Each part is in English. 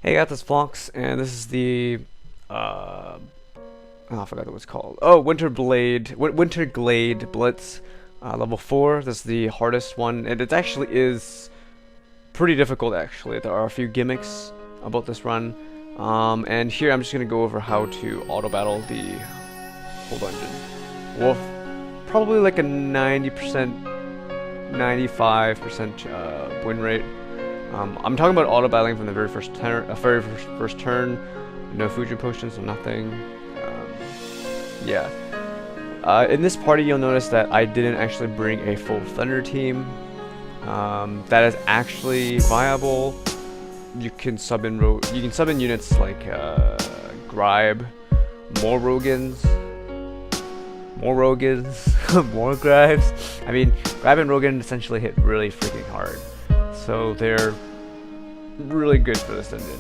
Hey guys, this is Flawkes, and this is the oh, I forgot what it's called. Oh, Winter Glade Blitz, level 4. This is the hardest one, and it actually is pretty difficult. Actually, there are a few gimmicks about this run, and here I'm just gonna go over how to auto battle the whole dungeon. Well, probably like a 90%, 95% win rate. I'm talking about auto battling from the very first turn, no Fusion potions or nothing. Yeah. In this party, you'll notice that I didn't actually bring a full Thunder team. That is actually viable. You can sub in units like Gribe, more Rogans, more Gribes. I mean, Gribe and Rogan essentially hit really freaking hard. So they're really good for this dungeon.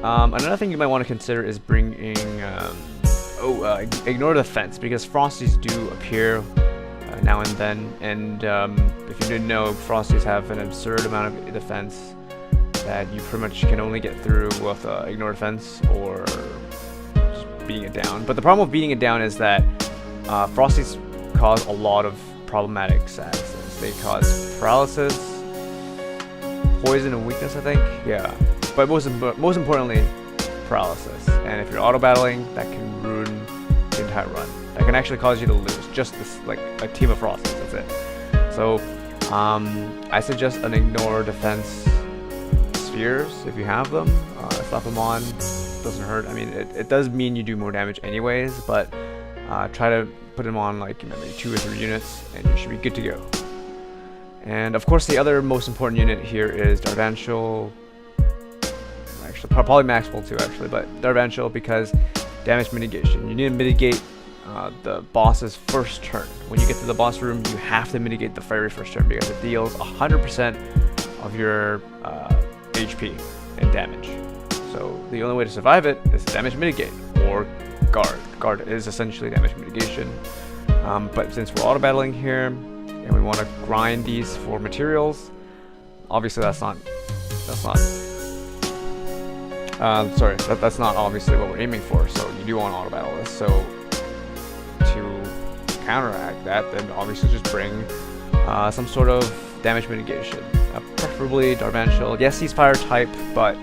Another thing you might want to consider is bringing, ignore the fence, because Frosties do appear now and then, and if you didn't know, Frosties have an absurd amount of defense that you pretty much can only get through with ignore the fence or just beating it down. But the problem with beating it down is that Frosties cause a lot of problematic statuses. They cause paralysis, poison, and weakness, I think. Yeah, but most importantly, paralysis. And if you're auto battling, that can ruin the entire run. That can actually cause you to lose. Just this, like a team of Frosties. That's it. So, I suggest an ignore defense spheres if you have them. Slap them on. Doesn't hurt. I mean, it does mean you do more damage anyways, but try to put them on like maybe 2 or 3 units, and you should be good to go. And of course, the other most important unit here is Darvantial. Actually, probably Maxwell too, actually, but Darvantial, because damage mitigation. You need to mitigate the boss's first turn. When you get to the boss room, you have to mitigate the very first turn because it deals 100% of your HP and damage. So the only way to survive it is damage mitigate or guard. Guard is essentially damage mitigation. But since we're auto battling here, and we want to grind these for materials, obviously that's not obviously what we're aiming for. So you do want to auto battle this. So to counteract that, then obviously just bring some sort of damage mitigation, preferably Darvantial. Yes, he's fire type, but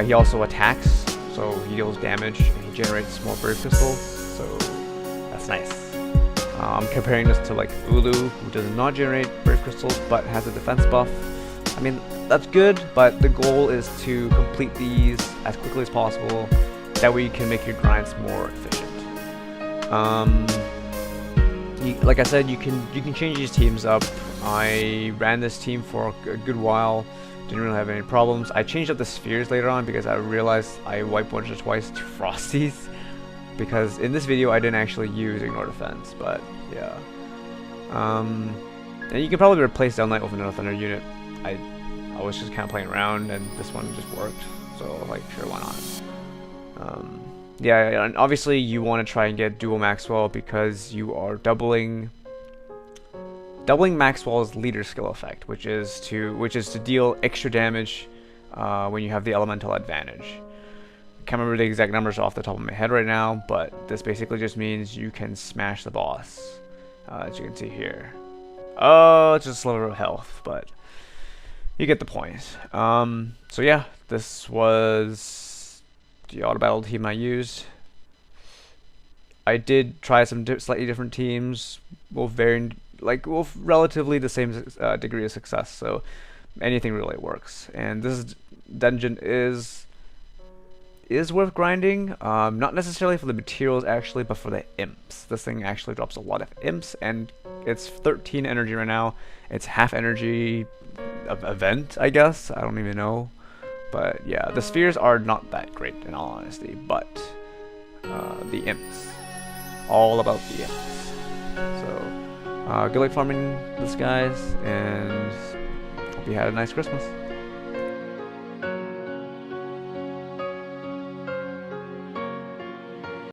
he also attacks, so he deals damage and he generates more brave crystals. So that's nice. I'm comparing this to like Ulu, who does not generate brave crystals but has a defense buff. I mean, that's good, but the goal is to complete these as quickly as possible. That way you can make your grinds more efficient. Like I said, you can change these teams up. I ran this team for a good while, didn't really have any problems. I changed up the spheres later on because I realized I wiped once or twice to Frosties. Because in this video I didn't actually use ignore defense, but yeah. And you can probably replace Downlight with another Thunder unit. I was just kind of playing around, and this one just worked, so like sure, why not? Yeah, and obviously you want to try and get dual Maxwell because you are doubling Maxwell's leader skill effect, which is to deal extra damage when you have the elemental advantage. Can't remember the exact numbers off the top of my head right now, but this basically just means you can smash the boss, as you can see here. Oh, it's just a sliver of health, but you get the point. So yeah, this was the auto battle team I used. I did try some slightly different teams, with relatively the same degree of success. So anything really works, and this dungeon is worth grinding, not necessarily for the materials actually, but for the imps. This thing actually drops a lot of imps, and it's 13 energy right now. It's half energy event, I guess. I don't even know, but yeah, the spheres are not that great in all honesty, but the imps, all about the imps. So good luck farming this, guys, and hope you had a nice Christmas.